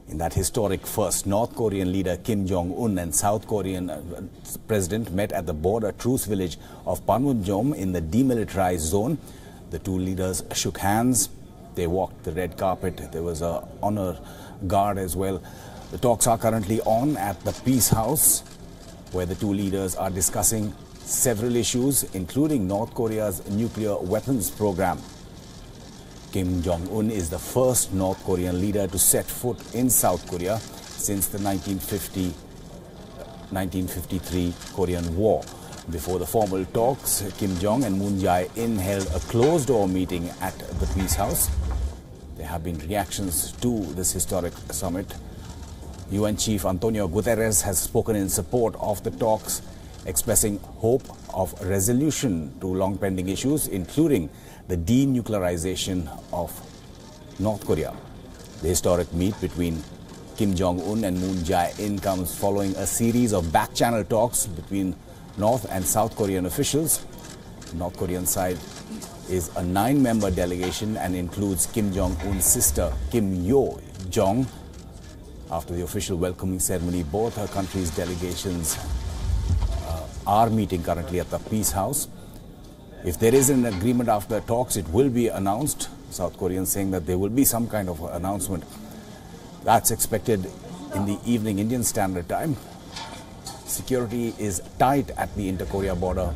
In that historic first, North Korean leader Kim Jong-un and South Korean president met at the border truce village of Panmunjom in the Demilitarized Zone. The two leaders shook hands. They walked the red carpet. There was an honor guard as well. The talks are currently on at the Peace House, where the two leaders are discussing several issues, including North Korea's nuclear weapons program. Kim Jong-un is the first North Korean leader to set foot in South Korea since the 1953 Korean War. Before the formal talks, Kim Jong and Moon Jae-in held a closed-door meeting at the Peace House. There have been reactions to this historic summit. UN Chief Antonio Guterres has spoken in support of the talks, expressing hope of resolution to long-pending issues, including the denuclearization of North Korea. The historic meet between Kim Jong-un and Moon Jae-in comes following a series of back-channel talks between North and South Korean officials. The North Korean side is a 9-member delegation and includes Kim Jong-un's sister Kim Yo-jong. After the official welcoming ceremony, both her country's delegations are meeting currently at the Peace House. If there is an agreement after the talks, it will be announced. South Koreans saying that there will be some kind of announcement. That's expected in the evening Indian Standard Time. Security is tight at the inter-Korea border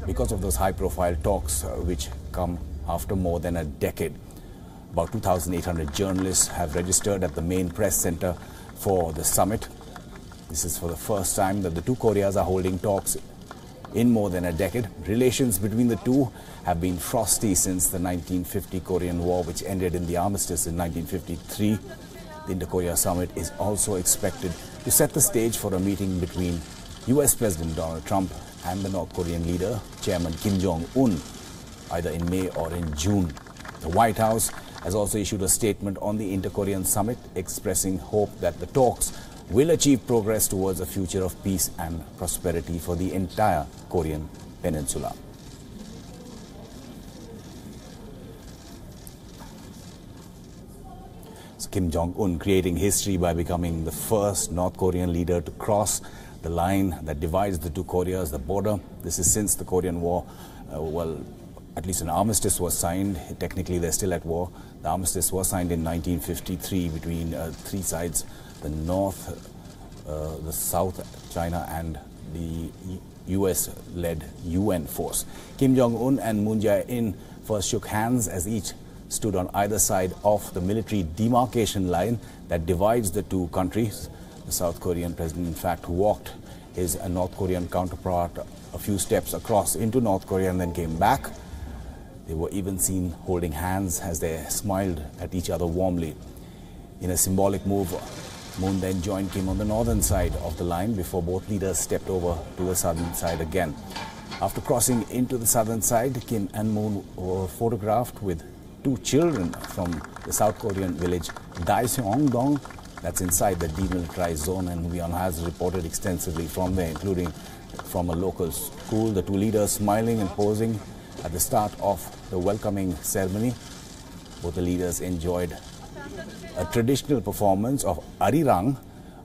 because of those high-profile talks which come after more than a decade. About 2,800 journalists have registered at the main press center for the summit. This is for the first time that the two Koreas are holding talks in more than a decade. Relations between the two have been frosty since the 1950 Korean War, which ended in the armistice in 1953. The Inter-Korea Summit is also expected to set the stage for a meeting between US President Donald Trump and the North Korean leader, Chairman Kim Jong-un, either in May or in June. The White House has also issued a statement on the Inter-Korean Summit, expressing hope that the talks will achieve progress towards a future of peace and prosperity for the entire Korean peninsula. So Kim Jong-un creating history by becoming the first North Korean leader to cross the line that divides the two Koreas, the border. This is since the Korean War. Well, at least an armistice was signed. Technically, they're still at war. The armistice was signed in 1953 between three sides: the North, the South, China, and the US-led UN force. Kim Jong-un and Moon Jae-in first shook hands as each stood on either side of the military demarcation line that divides the two countries. The South Korean president, in fact, walked his North Korean counterpart a few steps across into North Korea and then came back. They were even seen holding hands as they smiled at each other warmly. In a symbolic move, Moon then joined Kim on the northern side of the line before both leaders stepped over to the southern side again. After crossing into the southern side, Kim and Moon were photographed with two children from the South Korean village Daeseong-dong, that's inside the demilitarized zone, and WION has reported extensively from there, including from a local school. The two leaders smiling and posing at the start of the welcoming ceremony. Both the leaders enjoyed a traditional performance of Arirang,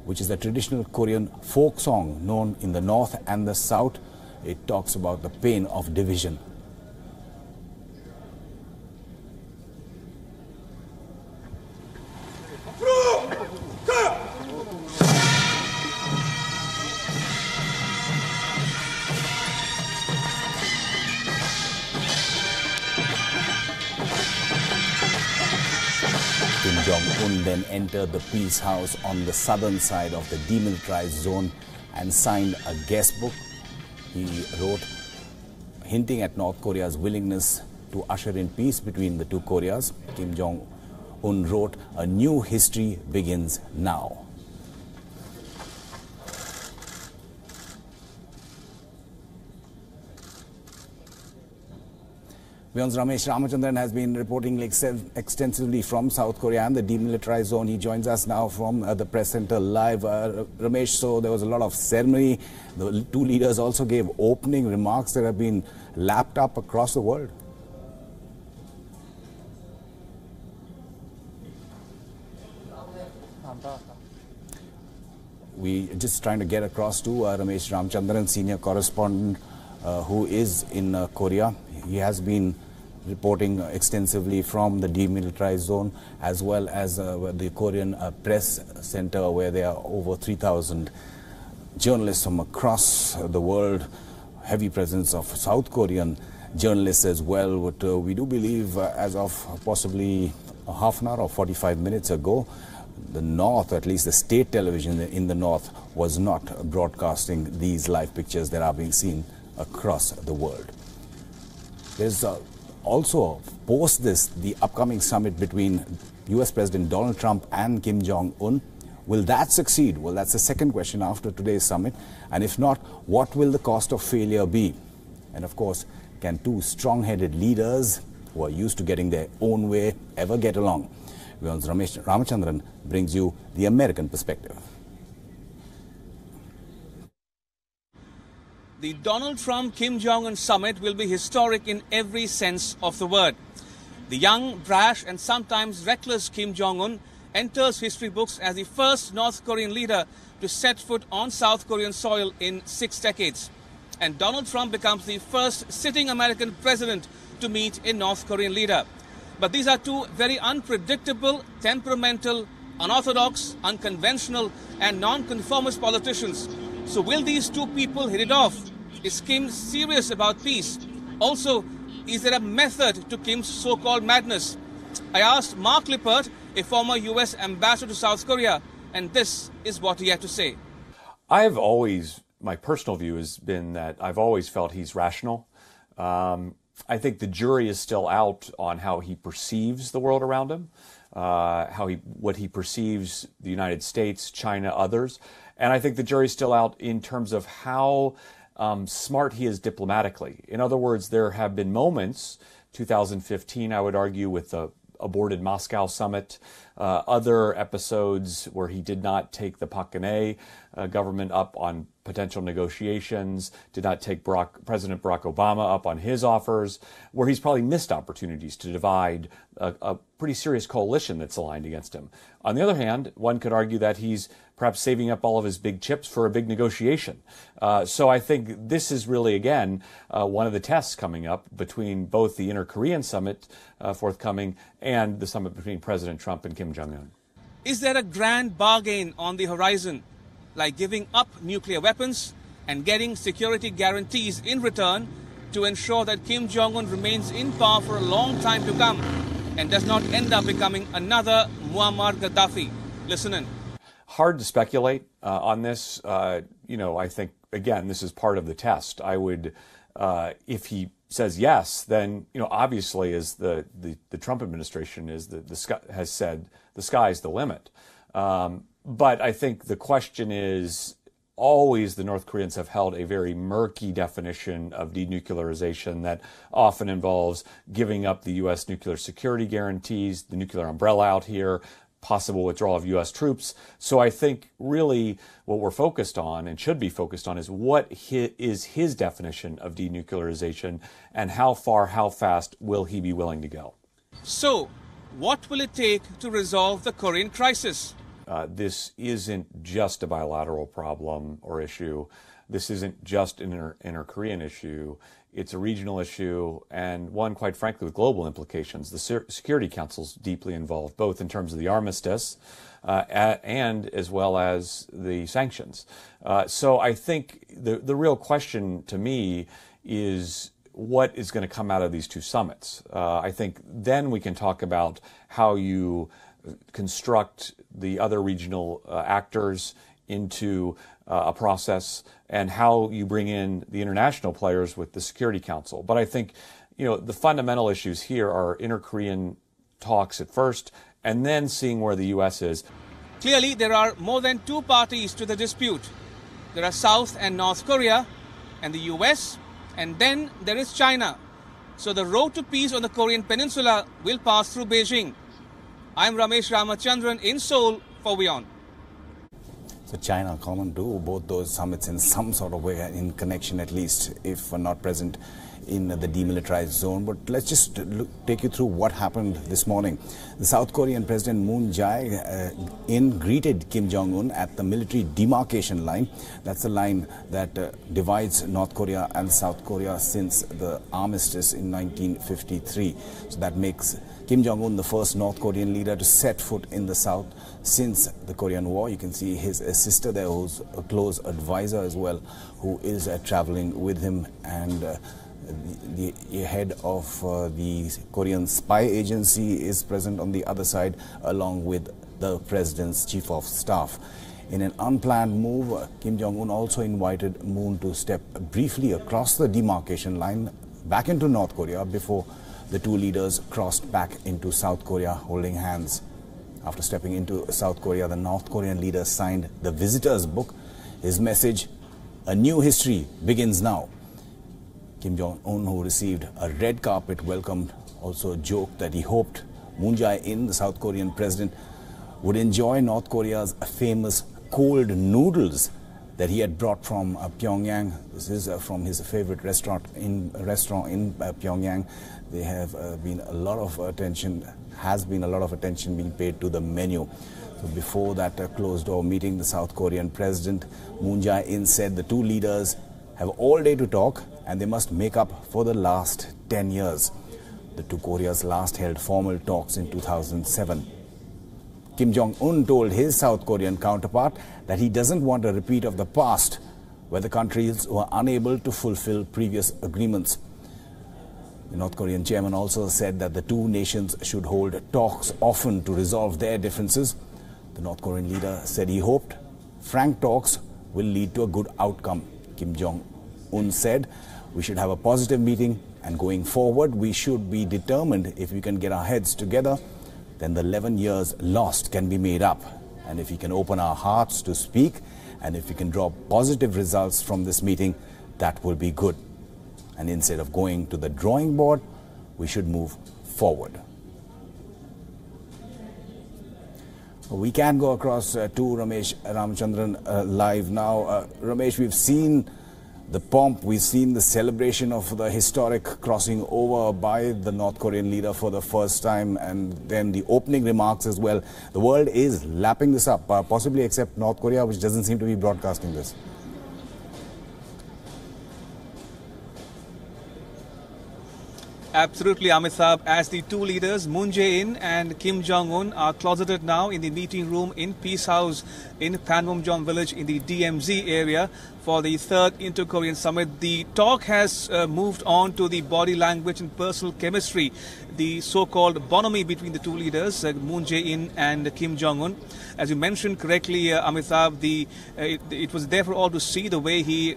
which is a traditional Korean folk song known in the north and the south. It talks about the pain of division. Kim Jong-un then entered the Peace House on the southern side of the demilitarized zone and signed a guest book. He wrote, hinting at North Korea's willingness to usher in peace between the two Koreas. Kim Jong-un wrote, "A new history begins now." WION's Ramesh Ramachandran has been reporting extensively from South Korea and the demilitarized zone. He joins us now from the press center live. Ramesh, so there was a lot of ceremony. The two leaders also gave opening remarks that have been lapped up across the world. We just trying to get across to Ramesh Ramachandran, senior correspondent who is in Korea. He has been reporting extensively from the Demilitarized Zone as well as the Korean Press Center, where there are over 3,000 journalists from across the world. Heavy presence of South Korean journalists as well. But we do believe as of possibly a half an hour or 45 minutes ago, the North, at least the state television in the North, was not broadcasting these live pictures that are being seen across the world. There's also, post this, the upcoming summit between US President Donald Trump and Kim Jong-un. Will that succeed? Well, that's the second question after today's summit. And if not, what will the cost of failure be? And of course, can two strong-headed leaders who are used to getting their own way ever get along? WION's Ramesh Ramachandran brings you the American perspective. The Donald Trump-Kim Jong-un summit will be historic in every sense of the word. The young, brash and sometimes reckless Kim Jong-un enters history books as the first North Korean leader to set foot on South Korean soil in 6 decades. And Donald Trump becomes the first sitting American president to meet a North Korean leader. But these are two very unpredictable, temperamental, unorthodox, unconventional and non-conformist politicians. So will these two people hit it off? Is Kim serious about peace? Also, is there a method to Kim's so-called madness? I asked Mark Lippert, a former US ambassador to South Korea, and this is what he had to say. My personal view has been that I've always felt he's rational. I think the jury is still out on how he perceives the world around him, what he perceives the United States, China, others. And I think the jury's still out in terms of how smart he is diplomatically. In other words, there have been moments, 2015, I would argue, with the aborted Moscow summit, other episodes where he did not take the Park Geun-hye government up on potential negotiations, did not take President Barack Obama up on his offers, where he's probably missed opportunities to divide a pretty serious coalition that's aligned against him. On the other hand, one could argue that he's perhaps saving up all of his big chips for a big negotiation. So I think this is really, again, one of the tests coming up between both the Inter-Korean summit forthcoming and the summit between President Trump and Kim Jong-un. Is there a grand bargain on the horizon, like giving up nuclear weapons and getting security guarantees in return to ensure that Kim Jong-un remains in power for a long time to come and does not end up becoming another Muammar Gaddafi? Listen in. Hard to speculate on this. I think, again, this is part of the test. I would, if he says yes, then, obviously, as the Trump administration has said, the sky's the limit. But I think the question is, always the North Koreans have held a very murky definition of denuclearization that often involves giving up the U.S. nuclear security guarantees, the nuclear umbrella out here, possible withdrawal of U.S. troops. So I think really what we're focused on and should be focused on is what is his definition of denuclearization and how far, how fast will he be willing to go. So what will it take to resolve the Korean crisis? This isn't just a bilateral problem or issue. This isn't just an inter-Korean issue. It's a regional issue and one, quite frankly, with global implications. The Security Council's deeply involved, both in terms of the armistice and as well as the sanctions. So I think the real question to me is what is going to come out of these two summits. I think then we can talk about how you construct the other regional actors into a process and how you bring in the international players with the Security Council. But I think, the fundamental issues here are inter-Korean talks at first and then seeing where the U.S. is. Clearly, there are more than two parties to the dispute. There are South and North Korea and the U.S., and then there is China. So the road to peace on the Korean Peninsula will pass through Beijing. I'm Ramesh Ramachandran in Seoul for WION. So China common to both those summits in some sort of way, in connection at least, if not present in the demilitarized zone. But let's just take you through what happened this morning. The South Korean President Moon Jae-in greeted Kim Jong-un at the military demarcation line. That's the line that divides North Korea and South Korea since the armistice in 1953. So that makes Kim Jong-un the first North Korean leader to set foot in the South since the Korean War. You can see his sister there, who's a close advisor as well, who is traveling with him, and the head of the Korean spy agency is present on the other side, along with the president's chief of staff. In an unplanned move, Kim Jong-un also invited Moon to step briefly across the demarcation line back into North Korea before the two leaders crossed back into South Korea holding hands. After stepping into South Korea, the North Korean leader signed the visitor's book. His message, "A new history begins now." Kim Jong-un, who received a red carpet welcome, also joked that he hoped Moon Jae-in, the South Korean president, would enjoy North Korea's famous cold noodles that he had brought from Pyongyang. This is from his favorite restaurant in Pyongyang. There has been a lot of attention being paid to the menu. So before that closed-door meeting, the South Korean President Moon Jae-in said the two leaders have all day to talk and they must make up for the last 10 years. The two Koreas last held formal talks in 2007. Kim Jong-un told his South Korean counterpart that he doesn't want a repeat of the past, where the countries were unable to fulfill previous agreements. The North Korean chairman also said that the two nations should hold talks often to resolve their differences. The North Korean leader said he hoped frank talks will lead to a good outcome. Kim Jong-un said, "We should have a positive meeting, and going forward we should be determined. If we can get our heads together, then the 11 years lost can be made up. And if we can open our hearts to speak, and if we can draw positive results from this meeting, that will be good. And instead of going to the drawing board, we should move forward." We can go across to Ramesh Ramachandran live now. Ramesh, we've seen the pomp, we've seen the celebration of the historic crossing over by the North Korean leader for the first time, and then the opening remarks as well. The world is lapping this up, possibly except North Korea, which doesn't seem to be broadcasting this. Absolutely, Amitabh. As the two leaders, Moon Jae-in and Kim Jong-un, are closeted now in the meeting room in Peace House in Panmunjom village in the DMZ area for the third Inter-Korean summit. The talk has moved on to the body language and personal chemistry, the so-called bonhomie between the two leaders, Moon Jae-in and Kim Jong-un. As you mentioned correctly, Amitabh, it was there for all to see the way he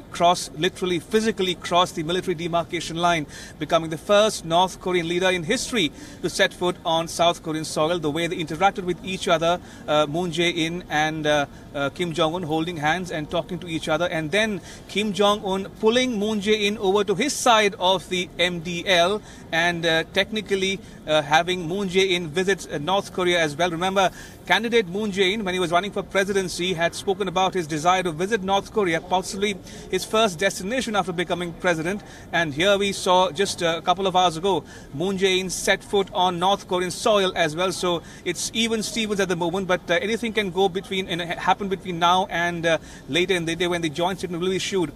literally, physically crossed the military demarcation line, becoming the first North Korean leader in history to set foot on South Korean soil, the way they interacted with each other, Moon Jae-in and Kim Jong-un holding hands and talking to each other, and then Kim Jong-un pulling Moon Jae-in over to his side of the MDL and technically having Moon Jae-in visit North Korea as well. Remember, candidate Moon Jae-in, when he was running for presidency, had spoken about his desire to visit North Korea, possibly his first destination after becoming president. And here we saw just a couple of hours ago, Moon Jae-in set foot on North Korean soil as well. So it's even Stevens at the moment, but anything can go happen between now and later in the day when the joint statement will be issued,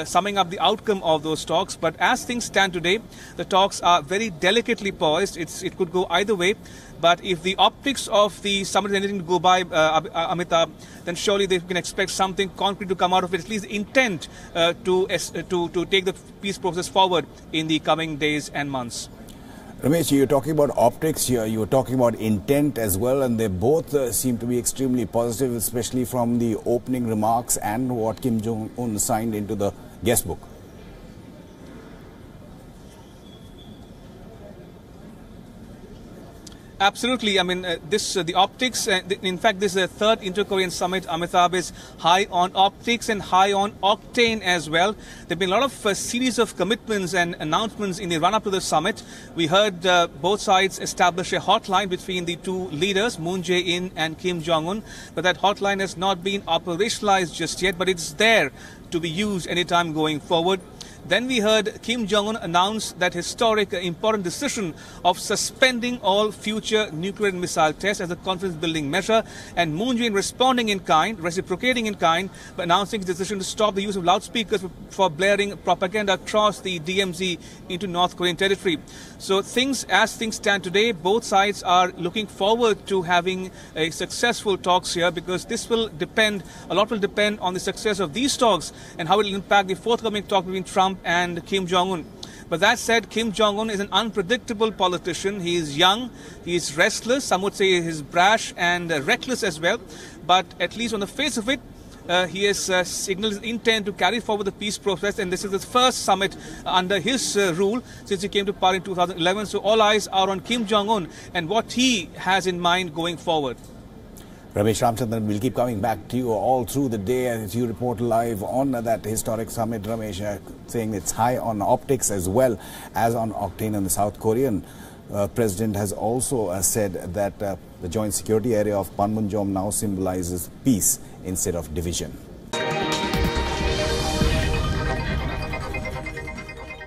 summing up the outcome of those talks. But as things stand today, the talks are very delicately poised. It could go either way. But if the optics of the summit is anything to go by, Amitabh, then surely they can expect something concrete to come out of it, at least intent to take the peace process forward in the coming days and months. Ramesh, you're talking about optics here, you're talking about intent as well, and they both seem to be extremely positive, especially from the opening remarks and what Kim Jong-un signed into the guest book. Absolutely. I mean, the optics, in fact, this third Inter-Korean summit, Amitabh, is high on optics and high on octane as well. There have been a lot of series of commitments and announcements in the run-up to the summit. We heard both sides establish a hotline between the two leaders, Moon Jae-in and Kim Jong-un, but that hotline has not been operationalized just yet, but it's there to be used anytime going forward. Then we heard Kim Jong-un announce that historic, important decision of suspending all future nuclear and missile tests as a confidence-building measure, and Moon Jae-in responding in kind, reciprocating in kind, by announcing his decision to stop the use of loudspeakers for blaring propaganda across the DMZ into North Korean territory. So as things stand today, both sides are looking forward to having a successful talks here, because a lot will depend on the success of these talks and how it will impact the forthcoming talk between Trump and Kim Jong-un. But that said, Kim Jong-un is an unpredictable politician. He is young, he is restless, some would say he's brash and reckless as well. But at least on the face of it, he has signaled his intent to carry forward the peace process, and this is the first summit under his rule since he came to power in 2011. So all eyes are on Kim Jong-un and what he has in mind going forward. Ramesh Ramchandran, we'll keep coming back to you all through the day as you report live on that historic summit. Ramesh, saying it's high on optics as well as on octane. And the South Korean president has also said that the joint security area of Panmunjom now symbolizes peace instead of division.